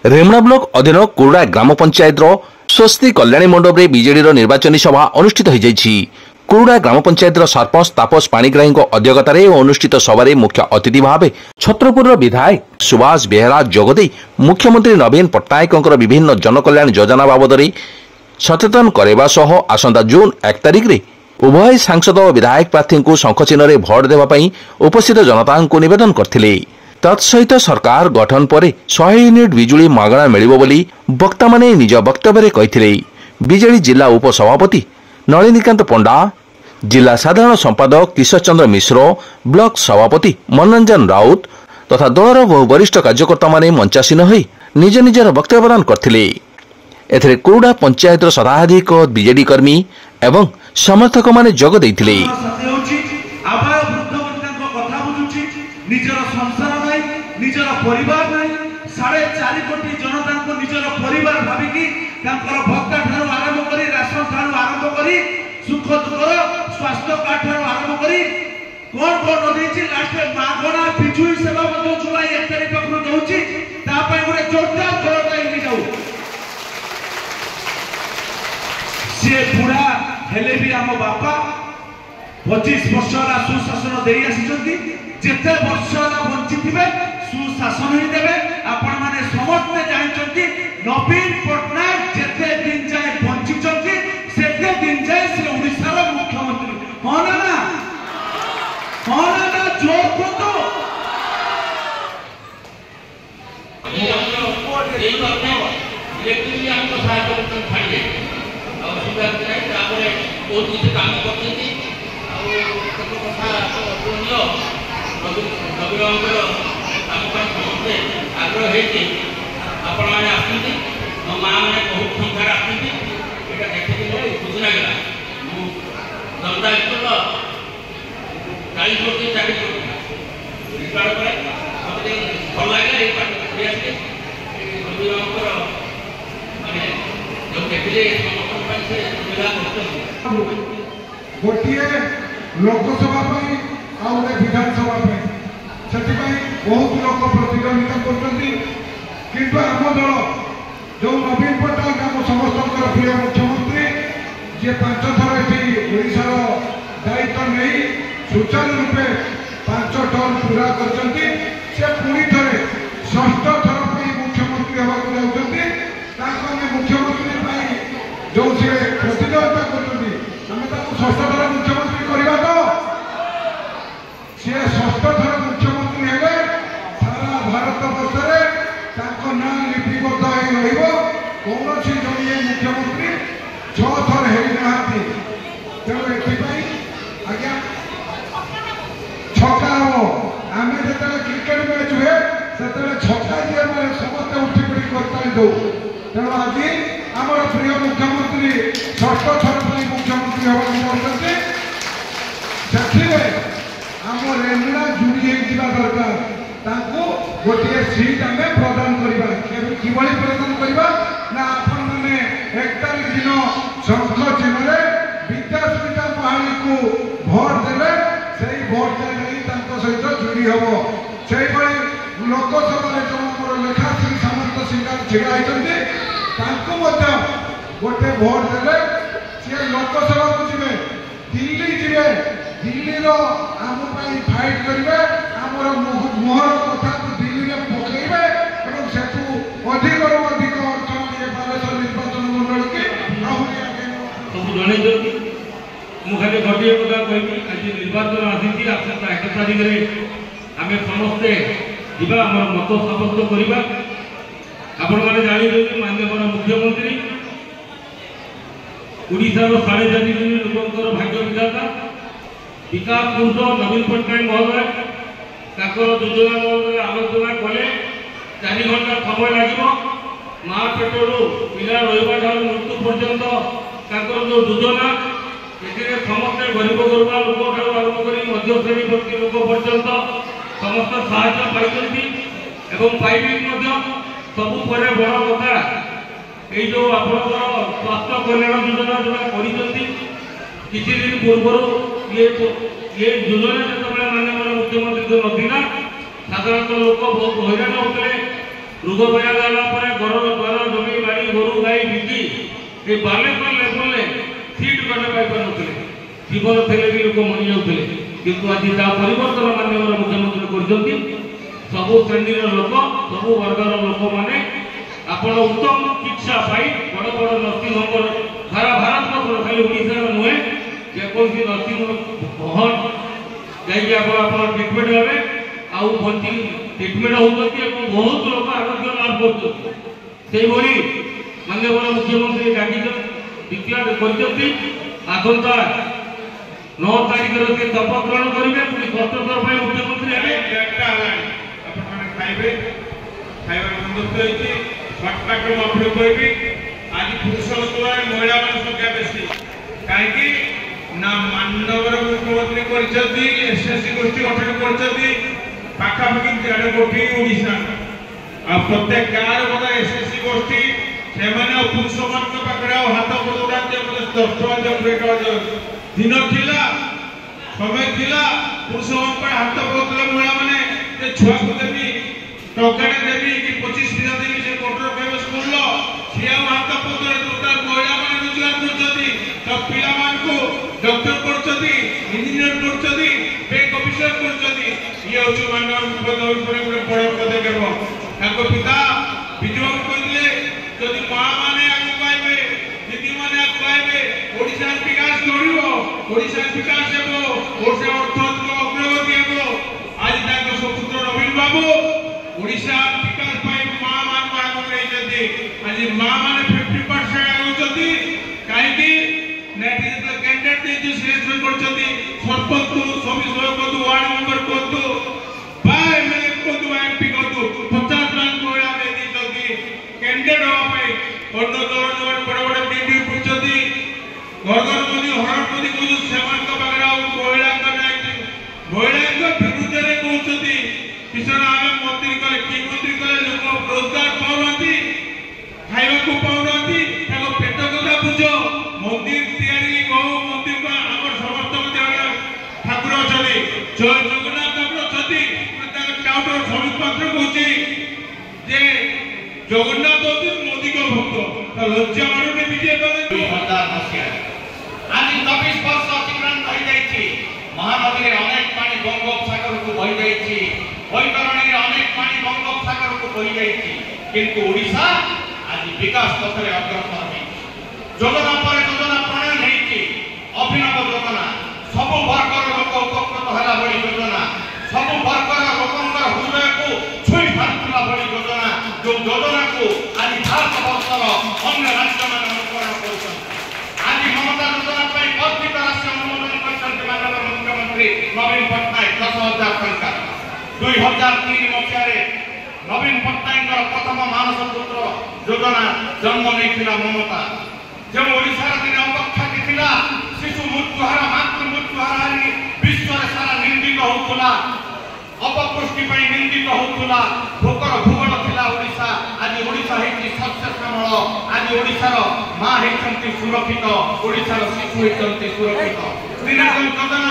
रेमणा block अधीन कुरुड़ा ग्राम पंचायत स्वस्ति कल्याणी मंडप में बीजेडी निर्वाचनी सभा अनुष्ठित हो जाइछि। कुरुड़ा ग्राम पंचायत सरपंच तापस पाणिग्राही अध्यक्षतार अनुष्ठित सभारे मुख्य अतिथि भाव छत्रपुर विधायक सुभाष बेहेरा जोगदे मुख्यमंत्री नवीन पट्टनायक विभिन्न जनकल्याण योजना बाबद सचेतन करने सह आसंता जून 1 तारिख में उभय सांसद और विधायक प्रार्थी को शंख चिन्ह भोट देवाई उपस्थित जनता को निवेदन करथिले। तत्सहित सरकार गठन पर 100 यूनिट बिजुली मागणा मिलिबो बोली वक्ता माने निज वक्तव्य कहिथिले। बीजेडी जिला उपसभापति नलिनीकांत पंडा, जिला साधारण संपादक किशोर चंद्र मिश्र, ब्लॉक सभापति मनोरंजन राउत तथा दलर बहु वरिष्ठ कार्यकर्ता माने मंचासीन होई निज निजर वक्तव्य प्रदान करथिले। एथरे कुरुड़ा पंचायत शताधिक बीजेडी कर्मी एवं समर्थक माने जोग दैथिले। निजर संसार नहीं, निजर परिवार नहीं, 4.5 कोटी जनता को निजर परिवार भाविकी भत्ता ठार आरंभ कर राशन ठार आरंभ कर सुख दुख स्वास्थ्य कार्ड ठार आरंभ कर कौन कौन नदी लास्ट मागणा बिजुली सेवा जुलाई 1 तारिख पाखु दउची गोटे जोरदार जोरदार जाऊ सी बुढ़ा हेले भी आम बापा 25 वर्ष सुशासन दे आसी जिते वर्ष बंची थे सुशासन ही देवे। आपण माने समस्ते जानते नवीन पट्टनायक जिते दिन जाए बंची सेते दिन जाए से ओडिशार मुख्यमंत्री हाँ ना जोर को आग्रह है आपण मैंने आसती मो माँ मैंने बहुत संख्यार आसती देखिए खुशी लगे जनता स्कूल 40 कोटी 40 कोटी रिटायर पर मत भल लगे माने जो देखिए गोटे लोकसभा आउे विधानसभा से बहुत लोग प्रतिद्वंदिता कर आम दल जो नवीन पट्टनायक आम समस्त प्रिय मुख्यमंत्री जी 5 थर ये दायित्व नहीं सुचारू रूपे 5 टर्म पूरा कर पुणी थे 6ठ थर मुख्यमंत्री होगा जाते मुख्यमंत्री जो सी प्रतिद्वंदिता कर 6ठ थर मुख्यमंत्री करवा तो सी 6ठ थर मुख्यमंत्री हेले सारा भारत वर्ष ना लिपिबद्ध कौन जड़े मुख्यमंत्री 6 थर होना तेणु ये आज्ञा छक्का हम आम जो क्रिकेट मैच हुए से छक्का दिए मैंने समस्त उठी पड़ी कर दो तेणु आज आम प्रिय मुख्यमंत्री 6ठ थर मुख्यमंत्री होगा से आम रेमणा जोड़ी दरकार गोटे सीट आम प्रदान करवा कि प्रदान करवा ना आपण मैंने 1 तारिख दिन शंख चिन्ह विद्यास्मिता पहाड़ी को भोट देले से भोट सहित जोड़ी हम से लोकसभा जो लेखाश्री सामंत सिंह छिड़ा होते गोटे भोट देले सी लोकसभा को जी दिल्ली जी दिल्ली आम फाइट करेंगे आमर मुहर कथा दिल्ली में पकड़े और से अधिक अधिक अर्थ बालेश्वर निर्वाचन मंडल की सब जन मुझे गोटे कथा कहि आज निर्वाचन आसी 1 तारिख आम समस्ते जा मत साब्यस्त करवा आपण मैंने जानते माननीय मुख्यमंत्री ओडिशार 4.5 कोटी लोकर भाग्य विधाता विकास पुरुष नवीन पट्टनायक महोदय योजना आलोचना कले 4 घंटा समय लगे माँ पेटर पिला रहा मृत्यु पर्यंत जो योजना ये समस्त गरीब गुरबा लोक ठार आरंभ कर मध्य श्रेणी वर्ग लोक पर्यंत समस्त साहाय्य पाइबे सबू बड़ कथा ये जो आप स्वास्थ्य कल्याण योजना जोड़ा किसी दिन पूर्व ये योजना जो माननीय मुख्यमंत्री जो नाला साधारणतः लोक बहुत हैरान होते रोग बया ये बालेश्वर लेवल सीट गठे पाई जीवन थे भी लोक मरी जाते किंतु आज जहाँ परिवर्तन माननीय मुख्यमंत्री कर सबु श्रेणी लोक सबु वर्गर लोक मैंने आपण उत्तम चिकित्सा पाई बड़ बड़ नर्सिंग होम सारा भारत वर्ष खाली ओडिशा नुहे जेकोसी नर्सिंग होम जाइए ट्रिटमेंट हे आउ बंची ट्रिटमेंट होती बहुत लोग आरोग्य लाभ कर माननीय मुख्यमंत्री डाक डिक्लेयर कर आसंता 9 तारीख से शपथ ग्रहण करेंगे पुणी 17 मुख्यमंत्री खाइबे खाइबा बंदोबस्त होइछि शॉर्टकट में आपको कहबी आज पुरुष तुलना महिला मान संख्या बेसी काहेकि ना माननगर मुख्यमंत्री करछथि एसएससी गोष्ठी गठन करछथि पाखा पाखी 3 कोटी ओडिशा आ प्रत्येक गाँव रे एसएससी गोष्ठी से माने पुरुष मान के पाखरे हाथ पड़ोड़ा जे दस्तवा दिन थिला समय थिला पुरुष मान पर हाथ पड़ोतले महिला माने छुआ को देवी टोकन देवी कि 25 दिन देवी से कोटर प्रवेश करलो सिया हाथ पड़ोतले टोटल महिला माने रोजगार करछथि तो पिला मान को डॉक्टर करछथि इंजीनियर करछथि बैंक ऑफिसर करछथि ये होछु मानव पद ऊपर बड़ पदक्षेप ताको पिता विजय कहले यदि मां माने आगु पाइबे दीदी माने आगु पाइबे ओडिशा विकास करिवो ओडिशा विकास हेबो ओडिशा अर्थनीति अग्रगति हेबो आज ताको सुपुत्र नवीन बाबू ओडिशा विकास पाइ मां मान आगु रहिजति आज मां माने 50% आगु जति काहे कि नेट कैंडिडेट जे सिलेक्शन करछथि सरपंच को सभी सदस्य को वार्ड मेंबर को बाय एमएलए को एमपी को 50 लाख महिला दे दी कैंडिडेट होवा पाई अन्य दल बड़ बड़ मीटिंग पुछती घर मोदी हरण मोदी को सेवन का बगरा महिला का महिला को विरुद्ध रे कहउछती किसान आगे मंत्री कले की मंत्री कले लोक रोजगार पाउनती खाइबा को पाउनती ताको पेट कथा बुझो मंदिर तैयारी को मंदिर का हमर समस्त देव ठाकुर अछली जय जगन्नाथ ठाकुर अछती ताको टाउटर समित पात्र कहउची जे जगन्नाथ होती मोदी को भक्त तो लज्जा मानुने विजय करे 2000 मसिया आज 24 वर्ष अतिक्रांत हो जाइछि महानदी रे अनेक पानी बंगोपसागर को बहि जाइछि वैतरणी रे अनेक पानी बंगोपसागर को बहि जाइछि किंतु ओडिशा आज विकास पथ रे अग्रसर है योजना पर योजना प्रणयन हेछि अभिनव योजना सब वर्गर लोक उपकृत होला बड़ी योजना सब वर्गर लोकंकर हृदय को छुई फाटला बड़ी योजना जो योजना को आज भारत वर्षर अन्य राज्य मान अनुकरण करछन आज ममता योजना पर कथित राष्ट्र अनुमोदन करछन माननीय मुख्यमंत्री नवीन पटनायक 10,000 टंका 2003 मसिया रे नवीन पटनायक प्रथम मानस पुत्र योजना जन्म नेथिला ममता जब ओडिशा रे दिन अपेक्षा थिला शिशु मृत्युहार मातृ मृत्युहार विश्व रे सारा निंदित होतला अपपुष्टि पर निंदित होतला भोकर भूगोल थिला ओडिशा आज ओडिशा हेति शस्य श्यामल आज ओडिशा रो मां हेचंती सुरक्षित ओडिशा रो शिशु हेचंती सुरक्षित दिनकम योजना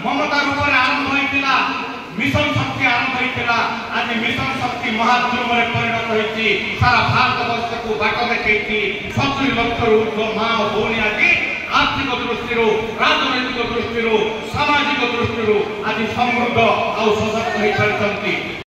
ममता रूप रे आरंभ होइतिला मिशन शक्ति आरंभ होइतिला आज मिशन शक्ति महाद्रुम रे परिणत होइति सारा भारत वर्ष को बाट देखैति 70 लाख ऊर्ध्व मां और भौणी आदि आर्थिक दृष्टि राजनैतिक दृष्टि सामाजिक दृष्टि आज समृद्ध और सशक्त होई पारछंती।